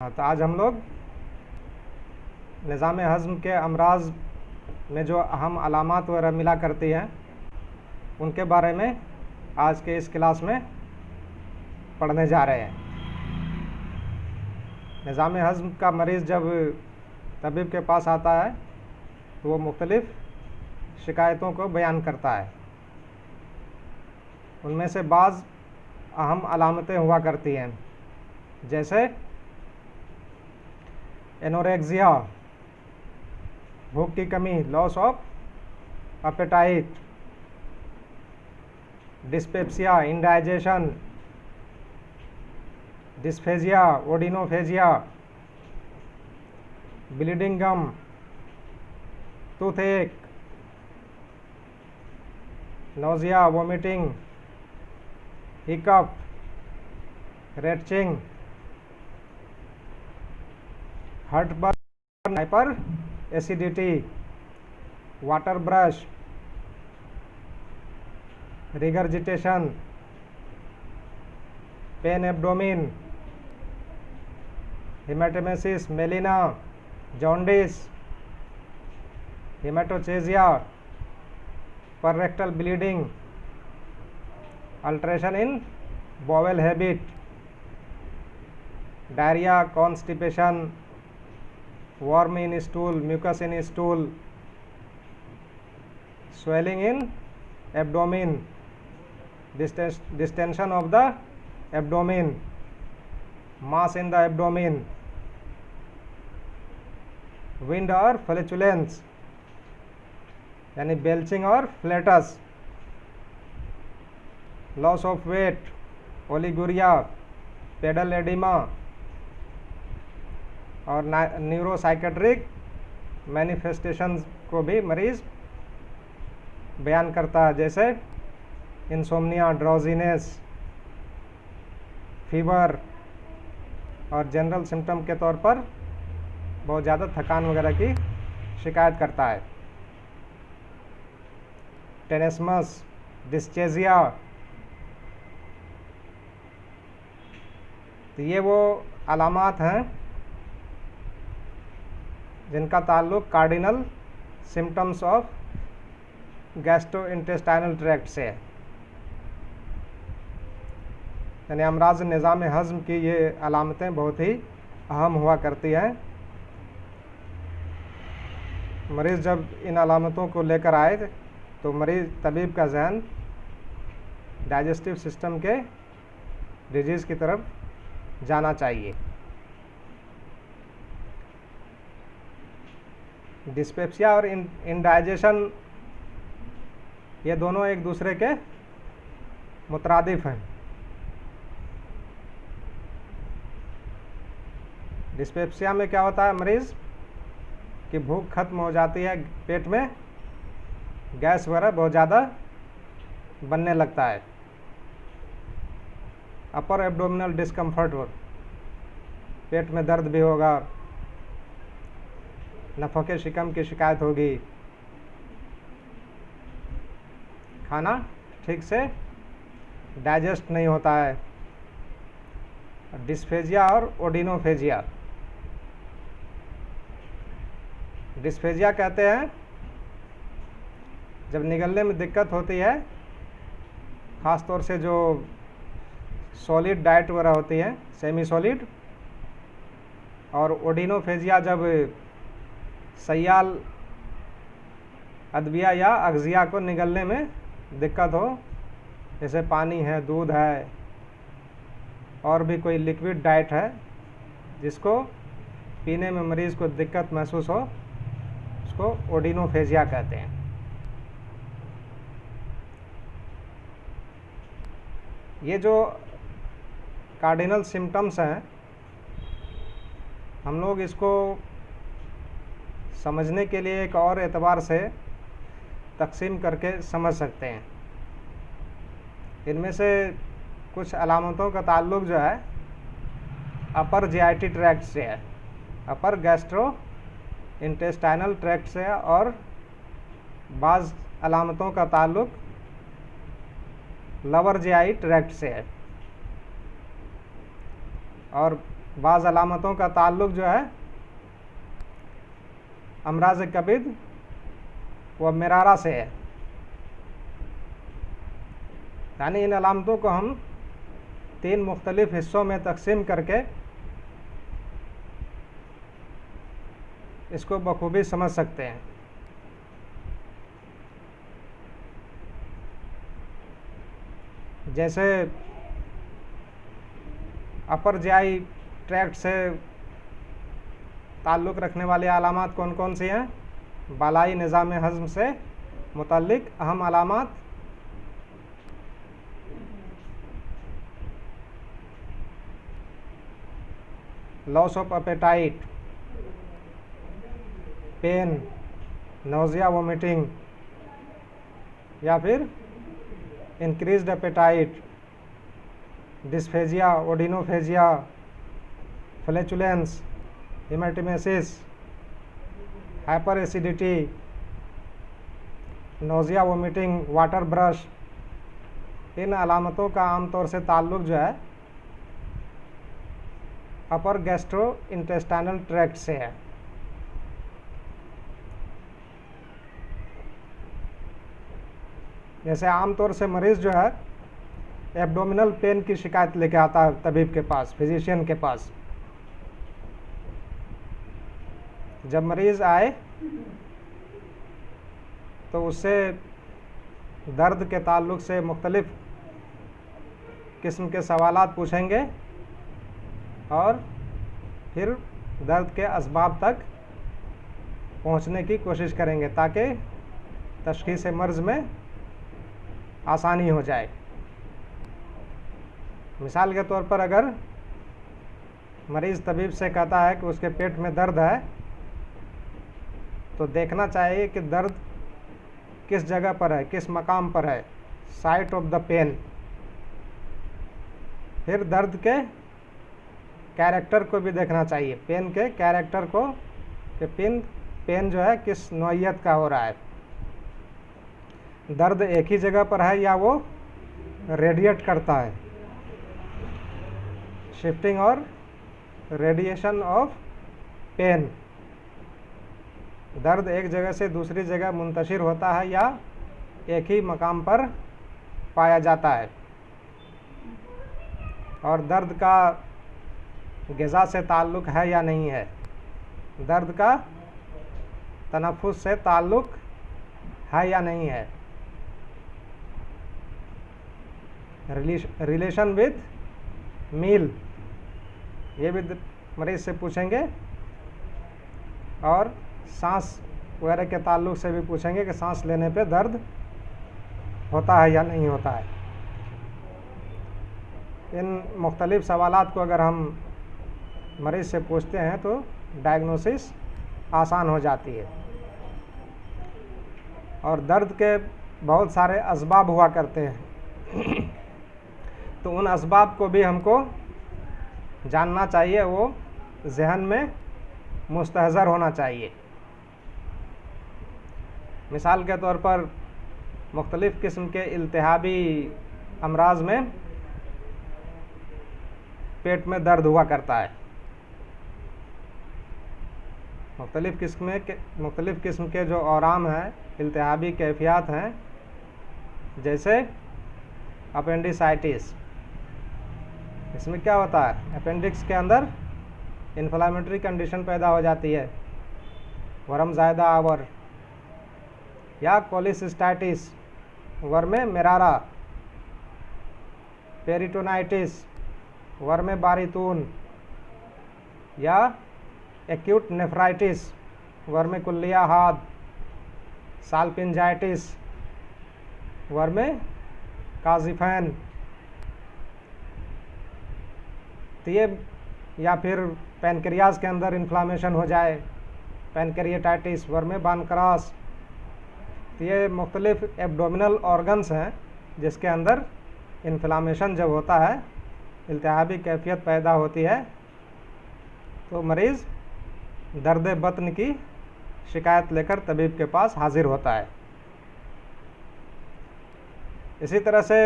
हाँ, तो आज हम लोग निज़ाम हज़्म के अमराज में जो अहम अलामात वगैरह मिला करती हैं उनके बारे में आज के इस क्लास में पढ़ने जा रहे हैं। निज़ाम हज़्म का मरीज़ जब तबीब के पास आता है तो वो मुख्तलिफ़ शिकायतों को बयान करता है। उनमें से बाज़ अहम अलामतें हुआ करती हैं, जैसे एनोरेक्सिया, भूख की कमी, loss of appetite, dyspepsia, indigestion, dysphagia, odynophagia, bleeding gum, toothache, nausea, vomiting, hiccup, retching, heartburn, hyper acidity, water brash, regurgitation, pain abdomen, haematemesis, melaena, jaundice, haematochezia, per rectal bleeding, alteration in bowel habit, diarrhoea, constipation, worm in stool, mucus in stool, swelling in abdomen, distension of the abdomen, mass in the abdomen, wind or flatulence यानी belching और flatus, loss of weight, oliguria, pedal oedema और neuropsychiatric manifestations को भी मरीज़ बयान करता है, जैसे इंसोम्निया, ड्राउजीनेस, फीवर और जनरल सिम्टम के तौर पर बहुत ज़्यादा थकान वगैरह की शिकायत करता है। टेनेस्मस, डिस्चेजिया, तो ये वो अलामात हैं जिनका ताल्लुक cardinal symptoms of gastrointestinal tract से है, यानी अमराज निज़ाम हज़्म की ये अलामतें बहुत ही अहम हुआ करती हैं। मरीज़ जब इन अलामतों को लेकर आए तो तबीब का जहन डाइजेस्टिव सिस्टम के डिजीज़ की तरफ जाना चाहिए। डिस्पेप्सिया और इंडाइजेशन ये दोनों एक दूसरे के मुतरादिफ हैं। डिस्पेप्सिया में क्या होता है, मरीज़ की भूख खत्म हो जाती है, पेट में गैस वगैरह बहुत ज़्यादा बनने लगता है, अपर एब्डोमिनल डिस्कम्फर्ट हो, पेट में दर्द भी होगा, नफ़क़े शिकम की शिकायत होगी, खाना ठीक से डाइजेस्ट नहीं होता है, डिस्फेजिया और ओडिनोफेजिया। डिस्फेजिया कहते हैं जब निगलने में दिक्कत होती है, ख़ास तौर से जो सॉलिड डाइट वगैरह होती है, सेमी सॉलिड, और ओडिनोफेजिया जब सयाल अदविया या अगजिया को निगलने में दिक्कत हो, जैसे पानी है, दूध है और भी कोई लिक्विड डाइट है जिसको पीने में मरीज़ को दिक्कत महसूस हो, उसको ओडिनोफेजिया कहते हैं। ये जो कार्डिनल सिम्टम्स हैं, हम लोग इसको समझने के लिए एक और एतबार से तकसीम करके समझ सकते हैं। इनमें से कुछ अलामतों का ताल्लुक़ जो है अपर जीआईटी ट्रैक्ट से है, अपर गैस्ट्रो इंटेस्टाइनल ट्रैक्ट से है, और बाज़ अलामतों का ताल्लुक़ लवर जीआई ट्रैक्ट से है। और बाज़ अलामतों का ताल्लुक़ जो है अमराज़ कबीद व मिरारा से है। यानी इन अलामतों को हम 3 मुख्तलिफ़ हिस्सों में तकसीम करके इसको बखूबी समझ सकते हैं। जैसे अपर जिआई ट्रैक्ट से ताल्लुक़ रखने वाली अलामात कौन कौन सी हैं? बालाई निज़ाम हज़्म से मुतल्लिक़ अहम अलामात, loss of appetite, pain, nausea, vomiting, या फिर increased appetite, dysphagia, odynophagia, flatulence, haematemesis, hyper acidity, nausea, vomiting, water brash. इन अलामतों का आमतौर से ताल्लुक़ जो है अपर गैस्ट्रो इंटेस्टाइनल ट्रैक्ट से है। जैसे आमतौर से मरीज़ जो है एब्डोमिनल पेन की शिकायत लेके आता है तबीब के पास, फिजिशियन के पास। जब मरीज़ आए तो उससे दर्द के ताल्लुक़ से मुख्तलिफ़ किस्म के सवालात पूछेंगे और फिर दर्द के असबाब तक पहुंचने की कोशिश करेंगे ताकि तशख़ीस मर्ज़ में आसानी हो जाए। मिसाल के तौर पर अगर मरीज़ तबीब से कहता है कि उसके पेट में दर्द है, तो देखना चाहिए कि दर्द किस जगह पर है, किस मकाम पर है, साइट ऑफ द पेन। फिर दर्द के कैरेक्टर को भी देखना चाहिए, पेन के कैरेक्टर को, कि पेन जो है किस नौइयत का हो रहा है। दर्द एक ही जगह पर है या वो रेडिएट करता है, शिफ्टिंग और रेडिएशन ऑफ पेन। दर्द एक जगह से दूसरी जगह मुंतशिर होता है या एक ही मकाम पर पाया जाता है। और दर्द का ग़िज़ा से ताल्लुक़ है या नहीं है, दर्द का तनफ़ुस से ताल्लुक़ है या नहीं है, रिलेशन विद मील, ये भी मरीज़ से पूछेंगे। और सांस वगैरह के ताल्लुक़ से भी पूछेंगे कि सांस लेने पे दर्द होता है या नहीं होता है। इन मुख्तलिफ़ सवालात को अगर हम मरीज़ से पूछते हैं तो डायग्नोसिस आसान हो जाती है। और दर्द के बहुत सारे असबाब हुआ करते हैं तो उन असबाब को भी हमको जानना चाहिए, वो ज़हन में मुस्तहज़र होना चाहिए। मिसाल के तौर पर मुख्तलिफ़ किस्म के इल्तिहाबी अमराज़ में पेट में दर्द हुआ करता है। मुख्तलिफ़ किस्म के जो औराम हैं, इल्तिहाबी कैफियत हैं, जैसे अपेंडिसाइटिस। इसमें क्या होता है, अपेंडिक्स के अंदर इन्फ्लामेटरी कंडीशन पैदा हो जाती है, वरम ज़ायदा आवर, या कोलिसिस्टाइटिस, वर्मे मेरारा, पेरिटोनाइटिस, वर्मे बारितून, या एक्यूट नेफ्राइटिस, वर्मे कुल्लिया हाद, साल्पिंजाइटिस, वर्मे काजिफैन। तो ये, या फिर पैनक्रियाज के अंदर इन्फ्लामेशन हो जाए, पैनक्रिएटाइटिस, वर्मे बानक्रास। तो ये मुख्तलिफ़ एब्डोमिनल ऑर्गन्स हैं जिसके अंदर इन्फ्लामेशन जब होता है, इल्तिहाबी कैफियत पैदा होती है, तो मरीज़ दर्द बतन की शिकायत लेकर तबीब के पास हाजिर होता है। इसी तरह से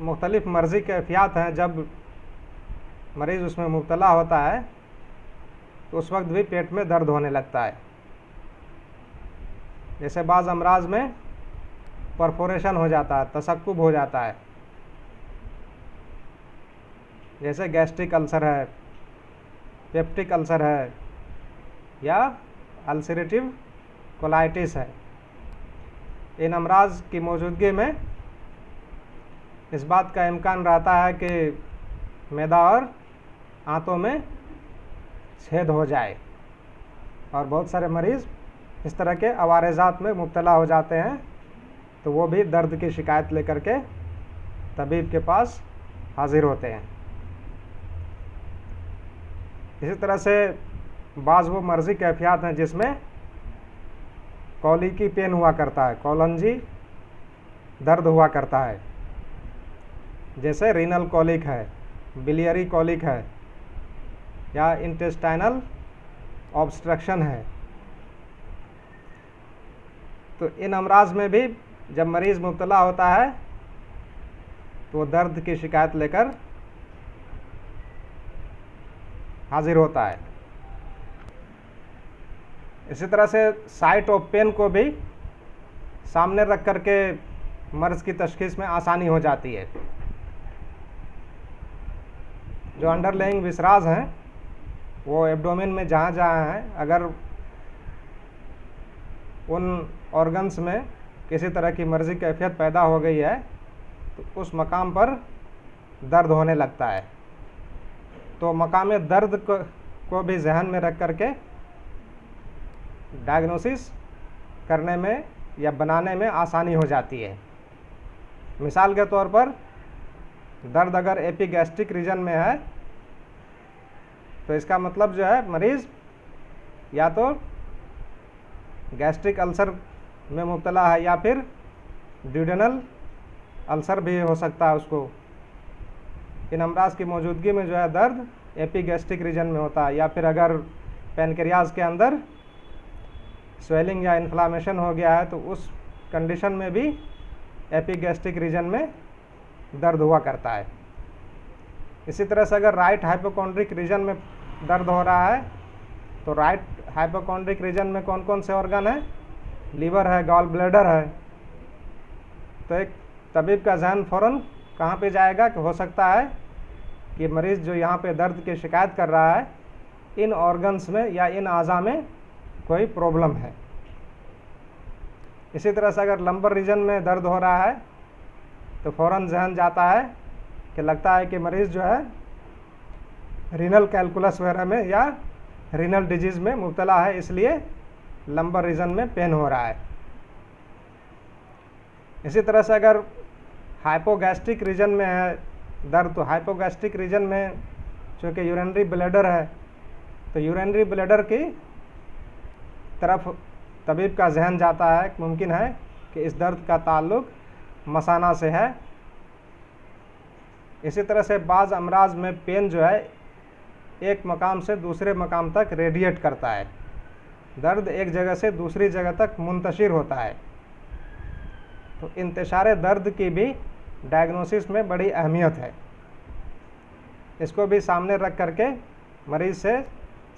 मुख्तलिफ़ मर्ज़ी कैफियत हैं, जब मरीज़ उसमें मुब्तला होता है तो उस वक्त भी पेट में दर्द होने लगता है। जैसे बाज़ अमराज में परफोरेशन हो जाता है, तशक्कुब हो जाता है, जैसे गैस्ट्रिक अल्सर है, पेप्टिक अल्सर है, या अल्सरेटिव कोलाइटिस है। इन अमराज की मौजूदगी में इस बात का इम्कान रहता है कि मैदा और आंतों में छेद हो जाए, और बहुत सारे मरीज़ इस तरह के अवारजात में मुब्तला हो जाते हैं, तो वो भी दर्द की शिकायत लेकर के तबीब के पास हाजिर होते हैं। इसी तरह से बाज़ वो मर्ज़ी कैफियत हैं जिसमें कॉलिकी पेन हुआ करता है, कॉलंजी दर्द हुआ करता है, जैसे रीनल कॉलिक है, बिलियरी कॉलिक है, या इंटेस्टाइनल ऑब्स्ट्रक्शन है। तो इन अमराज में भी जब मरीज़ मुब्तला होता है तो वो दर्द की शिकायत लेकर हाजिर होता है। इसी तरह से साइट ऑफ पेन को भी सामने रख कर के मर्ज़ की तशख़ीस में आसानी हो जाती है। जो अंडरलेइंग विसराज हैं वो एब्डोमेन में जहाँ जहाँ हैं, अगर उन ऑर्गन्स में किसी तरह की मर्ज़ी कैफियत पैदा हो गई है तो उस मकाम पर दर्द होने लगता है। तो मकाम दर्द को भी जहन में रख करके डायग्नोसिस करने में या बनाने में आसानी हो जाती है। मिसाल के तौर पर दर्द अगर एपिगैस्ट्रिक रीजन में है तो इसका मतलब जो है मरीज़ या तो गैस्ट्रिक अल्सर में मुब्तला है या फिर ड्यूडेनल अल्सर भी हो सकता है उसको। इन अमराज की मौजूदगी में जो है दर्द एपिगैस्ट्रिक रीजन में होता है, या फिर अगर पैनक्रियाज के अंदर स्वेलिंग या इन्फ्लामेशन हो गया है तो उस कंडीशन में भी एपिगैस्ट्रिक रीजन में दर्द हुआ करता है। इसी तरह से अगर राइट हाइपोकॉन्ड्रिक रीजन में दर्द हो रहा है तो राइट हाइपोकॉन्ड्रिक रीजन में कौन कौन से ऑर्गन है? लीवर है, गॉल ब्लैडर है। तो एक तबीब का जहन फ़ौरन कहाँ पे जाएगा कि हो सकता है कि मरीज़ जो यहाँ पे दर्द की शिकायत कर रहा है इन ऑर्गन्स में या इन आज़ा में कोई प्रॉब्लम है। इसी तरह से अगर लंबर रीजन में दर्द हो रहा है तो फ़ौरन जहन जाता है कि लगता है कि मरीज़ जो है रीनल कैलकुलस वगैरह में या रीनल डिजीज़ में मुब्तला है, इसलिए लंबर रीजन में पेन हो रहा है। इसी तरह से अगर हाइपोगैस्ट्रिक रीजन में है दर्द तो हाइपोगैस्ट्रिक रीजन में चूँकि यूरिनरी ब्लैडर है तो यूरिनरी ब्लैडर की तरफ तबीब का जहन जाता है। मुमकिन है कि इस दर्द का ताल्लुक मसाना से है। इसी तरह से बाज़ अमराज में पेन जो है एक मकाम से दूसरे मकाम तक रेडिएट करता है, दर्द एक जगह से दूसरी जगह तक मुंतशिर होता है। तो इंतशार दर्द की भी डायग्नोसिस में बड़ी अहमियत है। इसको भी सामने रख करके मरीज़ से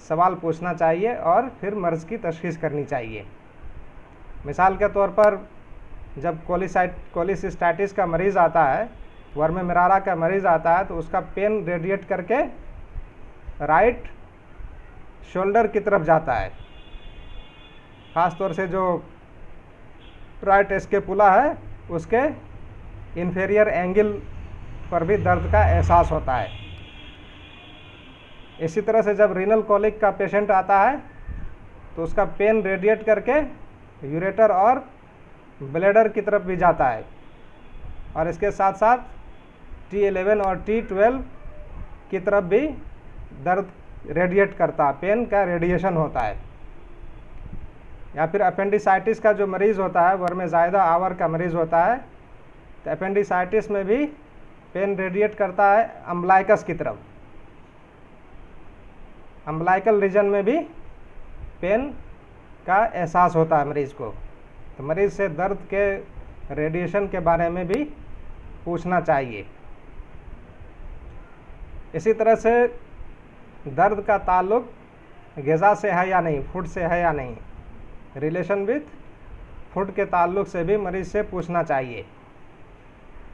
सवाल पूछना चाहिए और फिर मर्ज़ की तशख़ीस करनी चाहिए। मिसाल के तौर पर जब कोलिसिस्टाइटिस का मरीज़ आता है, वर्म मिरारा का मरीज़ आता है, तो उसका पेन रेडिएट करके राइट शोल्डर की तरफ जाता है। ख़ास तौर से जो राइट स्केपुला है उसके इन्फीरियर एंगल पर भी दर्द का एहसास होता है। इसी तरह से जब रीनल कॉलिक का पेशेंट आता है तो उसका पेन रेडिएट करके यूरेटर और ब्लैडर की तरफ भी जाता है, और इसके साथ साथ T11 और T12 की तरफ भी दर्द रेडिएट करता है, पेन का रेडिएशन होता है। या फिर अपेंडिसाइटिस का जो मरीज़ होता है, वर्म ज़ायदा आवर का मरीज़ होता है, तो अपेंडिसाइटिस में भी पेन रेडिएट करता है अम्बलाइकस की तरफ। अम्बलाइकल रीजन में भी पेन का एहसास होता है मरीज़ को। तो मरीज़ से दर्द के रेडिएशन के बारे में भी पूछना चाहिए। इसी तरह से दर्द का ताल्लुक ग़िज़ा से है या नहीं, फूड से है या नहीं, रिलेशन विथ फूड के ताल्लुक से भी मरीज़ से पूछना चाहिए।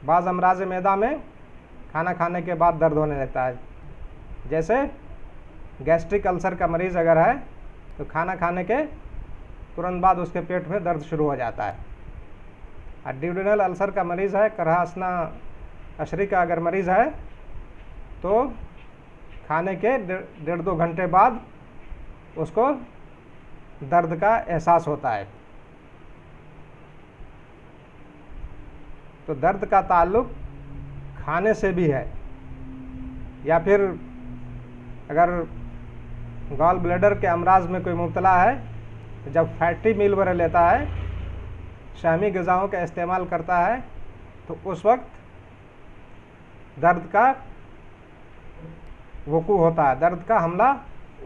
बाज़ अमराज मैदा में खाना खाने के बाद दर्द होने लगता है, जैसे गैस्ट्रिक अल्सर का मरीज़ अगर है तो खाना खाने के तुरंत बाद उसके पेट में दर्द शुरू हो जाता है। और ड्यूडेनल अल्सर का मरीज़ है, करहा असना अशरी का अगर मरीज़ है तो खाने के 1.5-2 घंटे बाद उसको दर्द का एहसास होता है। तो दर्द का ताल्लुक खाने से भी है। या फिर अगर गॉल ब्लैडर के अमराज में कोई मुब्तला है, जब फैटी मील वगैरह लेता है, शहमी ग़िज़ाओं का इस्तेमाल करता है, तो उस वक्त दर्द का वकू होता है, दर्द का हमला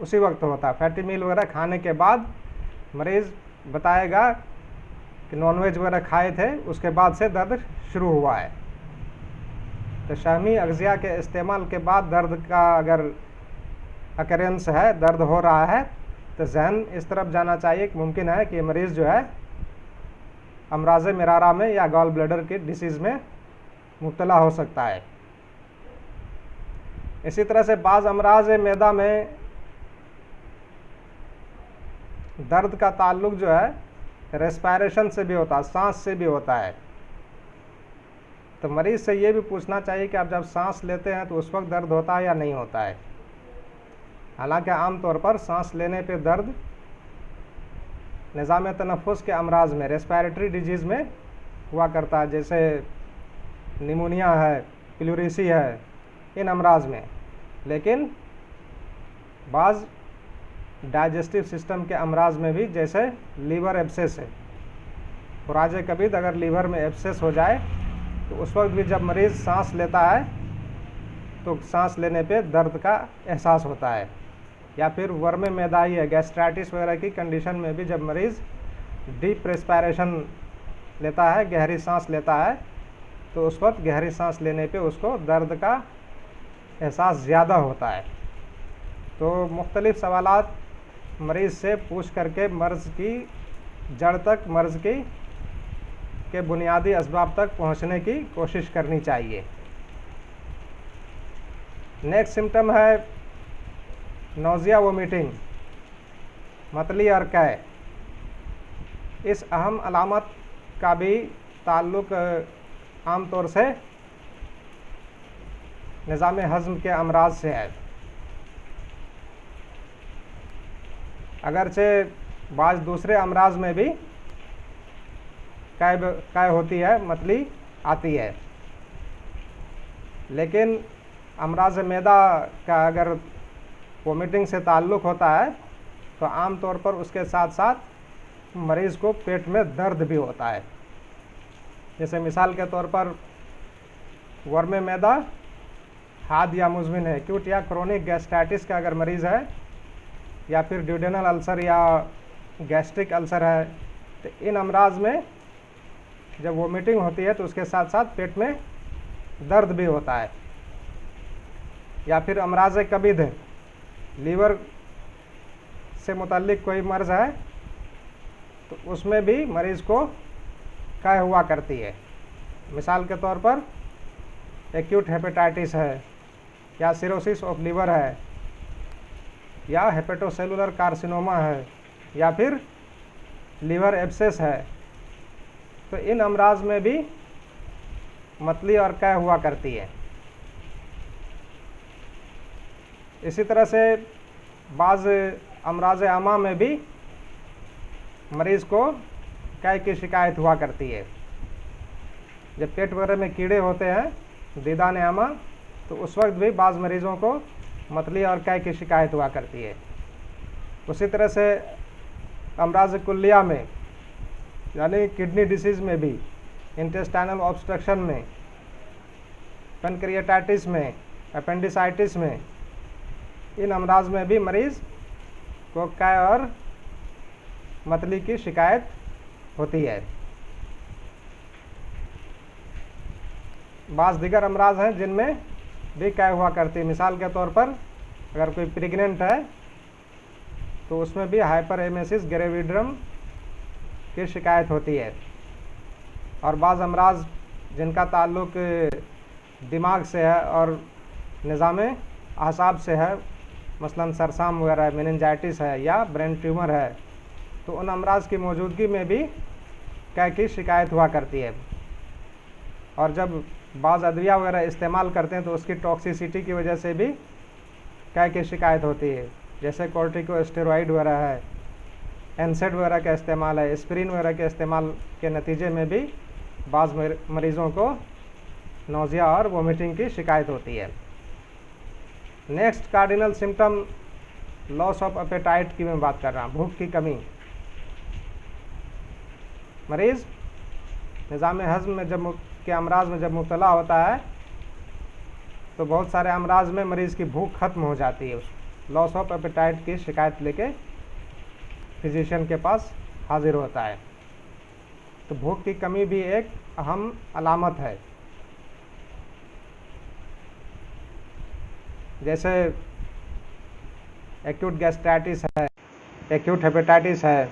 उसी वक्त होता है। फैटी मील वगैरह खाने के बाद मरीज़ बताएगा कि नॉनवेज वगैरह खाए थे, उसके बाद से दर्द शुरू हुआ है। तो शहमी अग़ज़िया के इस्तेमाल के बाद दर्द का अगर अकरेंस है, दर्द हो रहा है, तो ज़हन इस तरफ जाना चाहिए कि मुमकिन है कि मरीज़ जो है अमराज़ मिरारा में या गॉल ब्लैडर की डिसीज़ में मुब्तला हो सकता है। इसी तरह से बाज़ अमराज़ मैदा में दर्द का ताल्लुक जो है रेस्पायरेशन से भी होता है, सांस से भी होता है। तो मरीज़ से ये भी पूछना चाहिए कि आप जब सांस लेते हैं तो उस वक्त दर्द होता है या नहीं होता है। हालांकि आम तौर पर सांस लेने पे दर्द निज़ाम तनफ़ुस के अमराज में, रेस्पायरेटरी डिजीज़ में हुआ करता है, जैसे निमोनिया है, प्लूरेसी है, इन अमराज में। लेकिन बाज़ डाइजेस्टिव सिस्टम के अमराज में भी, जैसे लीवर एब्सेस है, खुराज कबीद अगर लीवर में एब्सेस हो जाए तो उस वक्त भी जब मरीज़ सांस लेता है तो सांस लेने पे दर्द का एहसास होता है। या फिर वर्म मैदाई है, गैस्ट्राइटिस वगैरह की कंडीशन में भी जब मरीज़ डीप रेस्पायरेशन लेता है, गहरी सांस लेता है, तो उस वक्त गहरी सांस लेने पे उसको दर्द का एहसास ज़्यादा होता है। तो मुख्तलिफ़ सवालात मरीज़ से पूछ करके मर्ज़ की जड़ तक, मर्ज़ की के बुनियादी असबाब तक पहुंचने की कोशिश करनी चाहिए। नेक्स्ट सिम्टम है नौजिया वोमिटिंग, मतली और कै। इस अहम अलामत का भी ताल्लुक़ आम तौर से निज़ाम हज़म के अमराज से है। अगरचे बाज़ दूसरे अमराज में भी कै होती है, मतली आती है, लेकिन अमराज मैदा का अगर वोमिटिंग से ताल्लुक़ होता है तो आम तौर पर उसके साथ साथ मरीज़ को पेट में दर्द भी होता है। जैसे मिसाल के तौर पर वर्म मैदा हाद या मुज़मिन है, एक्यूट या क्रोनिक गैस्ट्राइटिस का अगर मरीज़ है, या फिर ड्यूडेनल अल्सर या गैस्ट्रिक अल्सर है, तो इन अमराज में जब वोमिटिंग होती है तो उसके साथ साथ पेट में दर्द भी होता है। या फिर अमराज कबीद है, लीवर से मुतल्लिक कोई मर्ज़ है, तो उसमें भी मरीज़ को कै हुआ करती है। मिसाल के तौर पर एक्यूट हेपेटाइटिस है, या सिरोसिस ऑफ लीवर है, या हेपेटोसेलुलर कार्सिनोमा है, या फिर लीवर एब्सेस है, तो इन अमराज में भी मतली और कै हुआ करती है। इसी तरह से बाज़ अमराज आमा में भी मरीज़ को कै की शिकायत हुआ करती है। जब पेट वगैरह में कीड़े होते हैं, दीदान आमा, तो उस वक्त भी बाज़ मरीज़ों को मतली और कै की शिकायत हुआ करती है। उसी तरह से अमराज कुल्लिया में, यानी किडनी डिसीज़ में भी, इंटेस्टाइनल ऑब्स्ट्रक्शन में, पैनक्रियाटाइटिस में, अपेंडिसाइटिस में, इन अमराज में भी मरीज़ को कै और मतली की शिकायत होती है। बाज़ दीगर अमराज हैं जिनमें भी कै हुआ करती है। मिसाल के तौर पर अगर कोई प्रेग्नेंट है तो उसमें भी हाइपरेमेसिस ग्रेविडियम की शिकायत होती है। और बाज़ अमराज जिनका ताल्लुक दिमाग से है और निज़ाम आसाब से है, मसलन सरसाम वगैरह, मेनिंजाइटिस है या ब्रेन ट्यूमर है, तो उन अमराज की मौजूदगी में भी कै की शिकायत हुआ करती है। और जब बाज़ अदविया वगैरह इस्तेमाल करते हैं तो उसकी टॉक्सिसिटी की वजह से भी कै की शिकायत होती है, जैसे कॉर्टिकोस्टेरॉइड वगैरह है, एनसेड वगैरह का इस्तेमाल है, एस्पिरिन वगैरह के इस्तेमाल के नतीजे में भी बाज़ मरीज़ों को नौजिया और वोमिटिंग की शिकायत होती है। Next cardinal symptom loss of apatite की मैं बात कर रहा हूँ, भूख की कमी। मरीज़ निज़ाम हज़म में जब के अमराज में जब मुब्तला होता है तो बहुत सारे अमराज में मरीज़ की भूख खत्म हो जाती है। लॉस ऑफ एपेटाइट की शिकायत लेके फिजिशियन के पास हाजिर होता है। तो भूख की कमी भी एक अहम अलामत है। जैसे एक्यूट गैस्ट्राइटिस है, एक्यूट हेपेटाइटिस है,